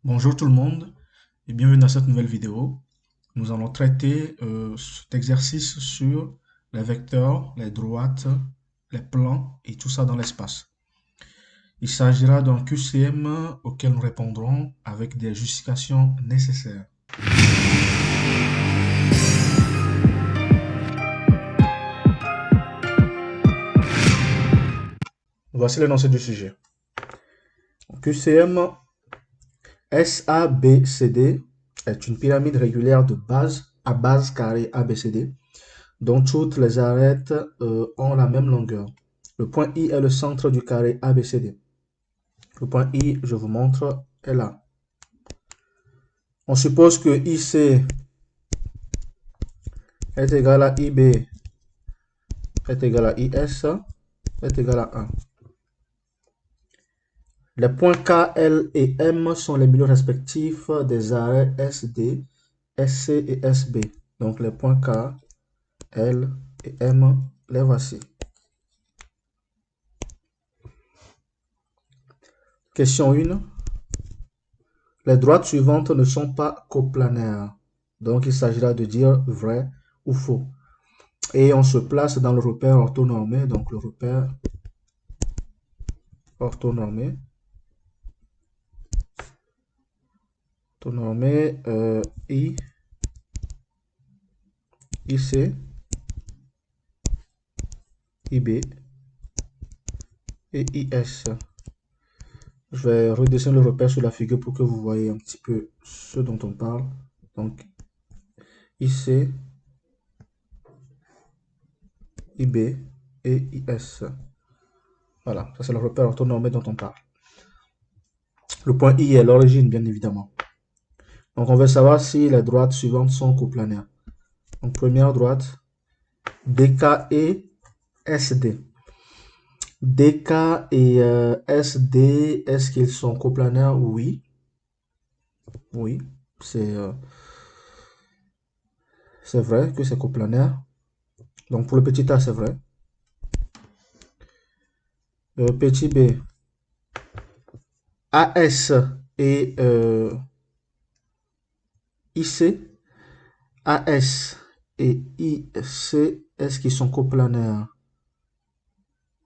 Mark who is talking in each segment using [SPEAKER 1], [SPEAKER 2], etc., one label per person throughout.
[SPEAKER 1] Bonjour tout le monde et bienvenue dans cette nouvelle vidéo. Nous allons traiter cet exercice sur les vecteurs, les droites, les plans et tout ça dans l'espace. Il s'agira d'un QCM auquel nous répondrons avec des justifications nécessaires. Voici l'énoncé du sujet. QCM SABCD est une pyramide régulière de base à base carrée ABCD dont toutes les arêtes ont la même longueur. Le point I est le centre du carré ABCD. Le point I, je vous montre, est là. On suppose que IC est égal à IB est égal à IS est égal à 1. Les points K, L et M sont les milieux respectifs des arrêts SD, SC et SB. Donc les points K, L et M, les voici. Question 1. Les droites suivantes ne sont pas coplanaires. Donc il s'agira de dire vrai ou faux. Et on se place dans le repère orthonormé. Donc le repère orthonormé. Orthonormé I, IC, IB et IS. Je vais redessiner le repère sur la figure pour que vous voyez un petit peu ce dont on parle. Donc IC, IB et IS. Voilà, ça c'est le repère orthonormé dont on parle. Le point I est l'origine, bien évidemment. Donc on veut savoir si les droites suivantes sont coplanaires. Donc première droite, DK et SD. DK et SD, est-ce qu'ils sont coplanaires? Oui. Oui, c'est vrai que c'est coplanaire. Donc pour le petit a, c'est vrai. Petit b, AS et IC. AS et IC, est-ce qu'ils sont coplanaires?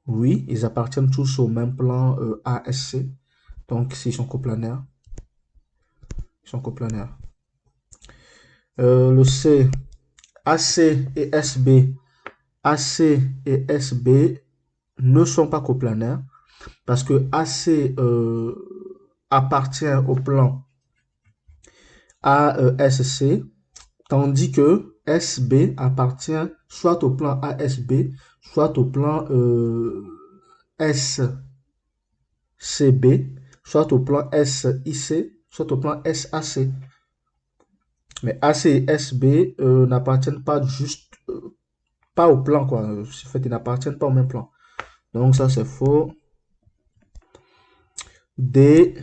[SPEAKER 1] Oui, ils appartiennent tous au même plan ASC. Donc s'ils sont coplanaires, ils sont coplanaires. Le C, AC et SB. AC et SB ne sont pas coplanaires parce que AC appartient au plan ASC, tandis que SB appartient soit au plan ASB, soit au plan SCB, soit au plan SIC, soit au plan SAC. Mais AC et SB n'appartiennent pas juste, pas au plan, quoi. En fait, ils n'appartiennent pas au même plan. Donc ça, c'est faux. D,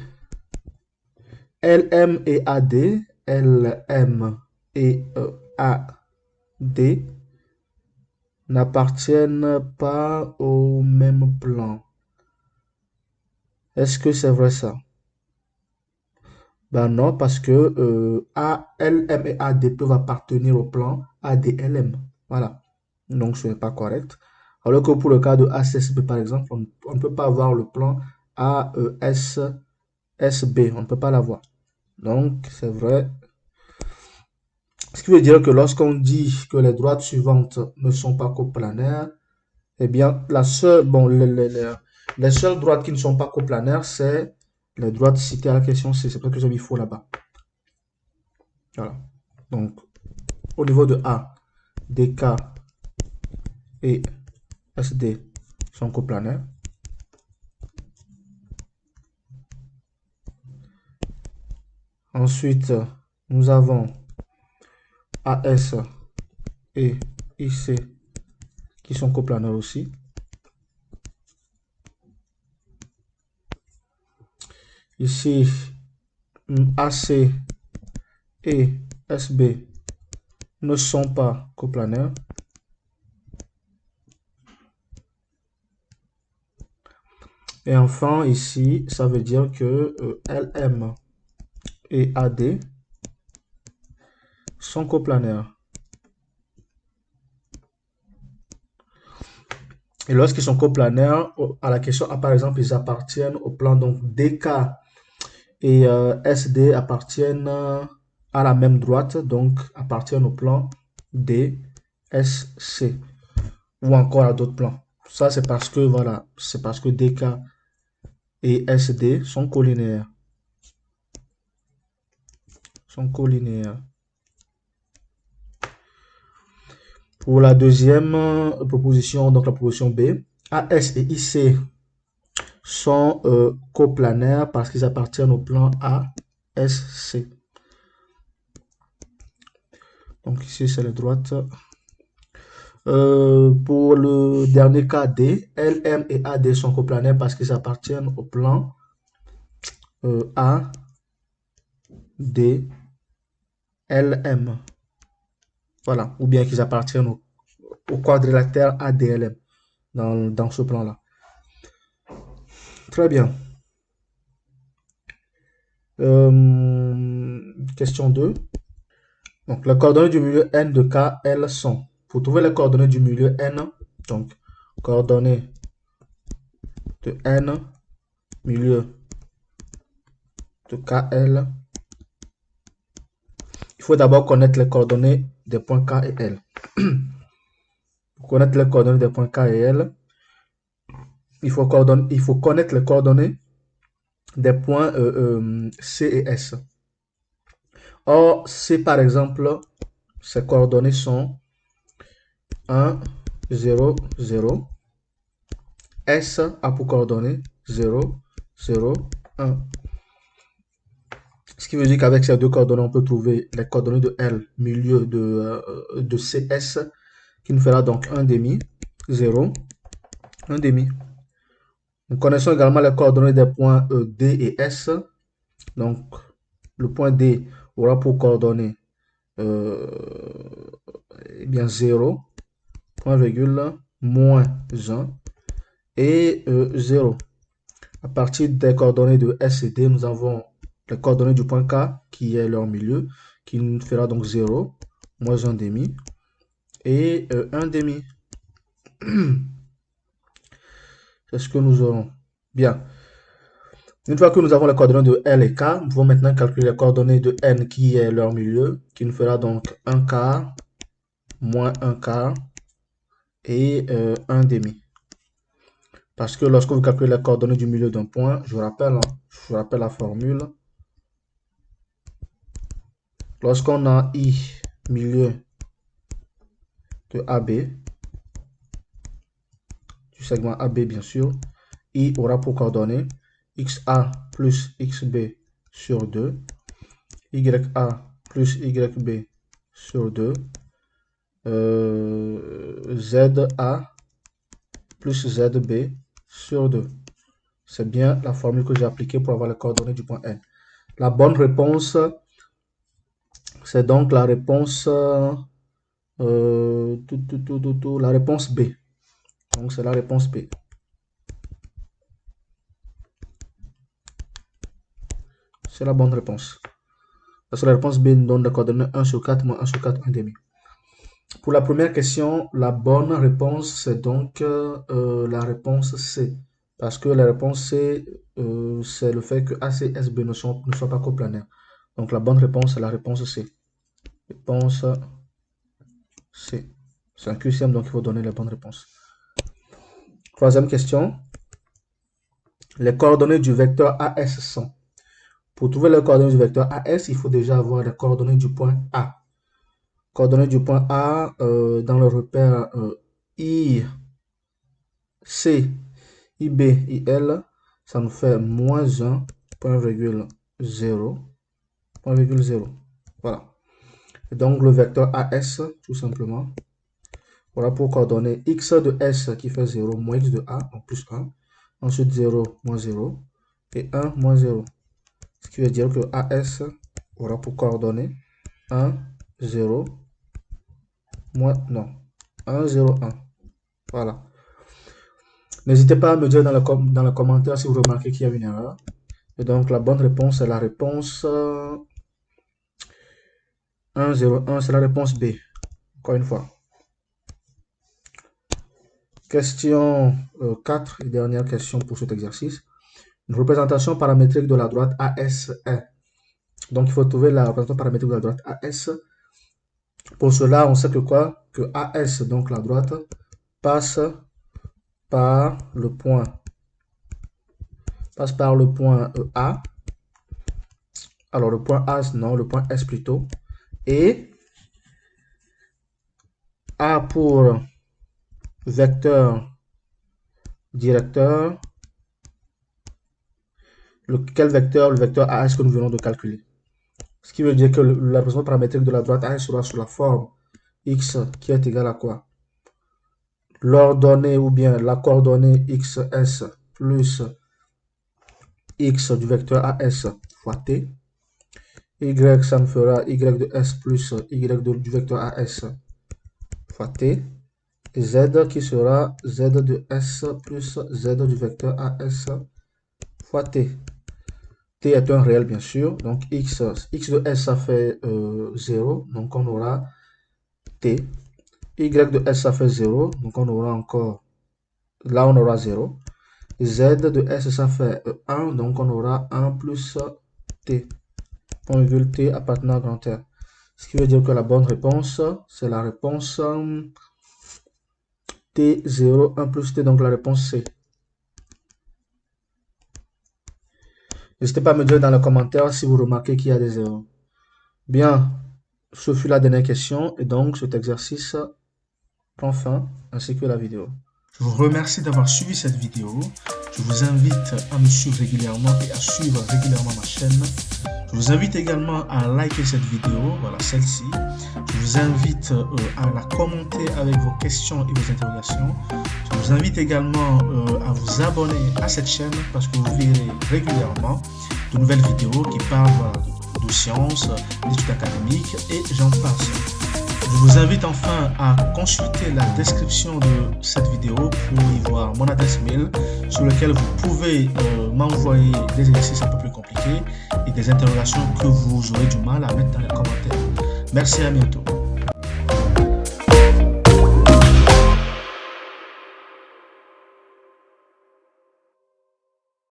[SPEAKER 1] LM et AD, LM et AD n'appartiennent pas au même plan. Est-ce que c'est vrai ça? Ben non, parce que LM et AD peuvent appartenir au plan ADLM. Voilà. Donc ce n'est pas correct. Alors que pour le cas de ACSB, par exemple, on ne peut pas avoir le plan AESSB. On ne peut pas l'avoir. Donc c'est vrai. Ce qui veut dire que lorsqu'on dit que les droites suivantes ne sont pas coplanaires, eh bien, les seules droites qui ne sont pas coplanaires, c'est les droites citées à la question C. C'est pour ça que j'ai mis faux là-bas. Voilà. Donc, au niveau de A, DK et SD sont coplanaires. Ensuite, nous avons AS et IC qui sont coplanaires aussi. Ici, AC et SB ne sont pas coplanaires. Et enfin, ici, ça veut dire que LM et AD sont coplanaires. Et lorsqu'ils sont coplanaires, à la question A, par exemple, ils appartiennent au plan, donc DK et SD appartiennent à la même droite, donc appartiennent au plan DSC, ou encore à d'autres plans. Ça, c'est parce que, voilà, c'est parce que DK et SD sont collinéaires. Pour la deuxième proposition, donc la proposition B, AS et IC sont coplanaires parce qu'ils appartiennent au plan ASC. Donc ici, c'est la droite. Pour le dernier cas D, LM et AD sont coplanaires parce qu'ils appartiennent au plan A, D, LM. Voilà. Ou bien qu'ils appartiennent au quadrilatère ADLM dans ce plan-là. Très bien. Question 2. Donc, les coordonnées du milieu N de K, L sont. Pour trouver les coordonnées du milieu N, donc, coordonnées de N, milieu de KL, il faut d'abord connaître les coordonnées des points K et L. Pour connaître les coordonnées des points K et L, il faut connaître les coordonnées des points C et S. Or, C par exemple, ces coordonnées sont 1, 0, 0. S a pour coordonnées 0, 0, 1. Ce qui veut dire qu'avec ces deux coordonnées, on peut trouver les coordonnées de L, milieu de CS, qui nous fera donc 1 demi, 0, 1 demi. Nous connaissons également les coordonnées des points D et S. Donc, le point D aura pour coordonnées eh bien 0, point virgule, moins 1 et 0. À partir des coordonnées de S et D, nous avons les coordonnées du point K, qui est leur milieu, qui nous fera donc 0, moins 1 demi, et 1 demi. C'est ce que nous aurons. Bien. Une fois que nous avons les coordonnées de L et K, nous pouvons maintenant calculer les coordonnées de N, qui est leur milieu, qui nous fera donc 1 quart, moins 1 quart, et 1 demi. Parce que lorsque vous calculez les coordonnées du milieu d'un point, je vous rappelle la formule. Lorsqu'on a I milieu de AB, du segment AB bien sûr, I aura pour coordonnées XA plus XB sur 2, YA plus YB sur 2, ZA plus ZB sur 2. C'est bien la formule que j'ai appliquée pour avoir les coordonnées du point N. La bonne réponse, c'est donc la réponse, la réponse B. Donc c'est la réponse B. C'est la bonne réponse. Parce que la réponse B nous donne les coordonnées 1 sur 4 moins 1 sur 4, 1 demi. Pour la première question, la bonne réponse, c'est donc la réponse C. Parce que la réponse C, c'est le fait que AC et SB ne soient pas coplanaires. Donc la bonne réponse, c'est la réponse C. Réponse C. C'est un QCM, donc il faut donner la bonne réponse. Troisième question. Les coordonnées du vecteur AS sont. Pour trouver les coordonnées du vecteur AS, il faut déjà avoir les coordonnées du point A. Coordonnées du point A dans le repère I, C, IB, IL, ça nous fait moins 1, point virgule 0, point virgule 0. Voilà. Et donc le vecteur AS, tout simplement, voilà pour coordonner X de S qui fait 0, moins X de A, donc plus 1. Ensuite 0, moins 0, et 1, moins 0. Ce qui veut dire que AS aura pour coordonner 1, 0, moins, non, 1, 0, 1. Voilà. N'hésitez pas à me dire dans les commentaires si vous remarquez qu'il y a une erreur. Et donc, la bonne réponse est la réponse 101, c'est la réponse B. Encore une fois. Question 4 et dernière question pour cet exercice. Une représentation paramétrique de la droite AS est. Donc, il faut trouver la représentation paramétrique de la droite AS. Pour cela, on sait que quoi? Que AS, donc la droite, passe par le point A. Alors, le point A, non, le point S plutôt. Et A pour vecteur directeur. Quel vecteur? Le vecteur AS que nous venons de calculer. Ce qui veut dire que la représentation paramétrique de la droite AS sera sous la forme x qui est égal à quoi? L'ordonnée ou bien la coordonnée xs plus x du vecteur AS fois t. Y, ça me fera y de s plus y du vecteur AS fois t. Et z qui sera z de s plus z du vecteur AS fois t. T est un réel, bien sûr. Donc, x de s, ça fait 0. Donc, on aura t. Y de s, ça fait 0. Donc, on aura encore... Là, on aura 0. Z de s, ça fait 1. Donc, on aura 1 plus t. Point virgule t appartenant à grand R. Ce qui veut dire que la bonne réponse, c'est la réponse t0, 1 plus t. Donc, la réponse C. N'hésitez pas à me dire dans les commentaires si vous remarquez qu'il y a des erreurs. Bien, ce fut la dernière question et donc cet exercice prend fin ainsi que la vidéo. Je vous remercie d'avoir suivi cette vidéo. Je vous invite à me suivre régulièrement et à suivre régulièrement ma chaîne. Je vous invite également à liker cette vidéo, voilà celle-ci. Je vous invite à la commenter avec vos questions et vos interrogations. Je vous invite également à vous abonner à cette chaîne parce que vous verrez régulièrement de nouvelles vidéos qui parlent de sciences, d'études académiques et j'en passe. Je vous invite enfin à consulter la description de cette vidéo pour y voir mon adresse mail sur laquelle vous pouvez m'envoyer des exercices un peu plus compliqués et des interrogations que vous aurez du mal à mettre dans les commentaires. Merci, à bientôt.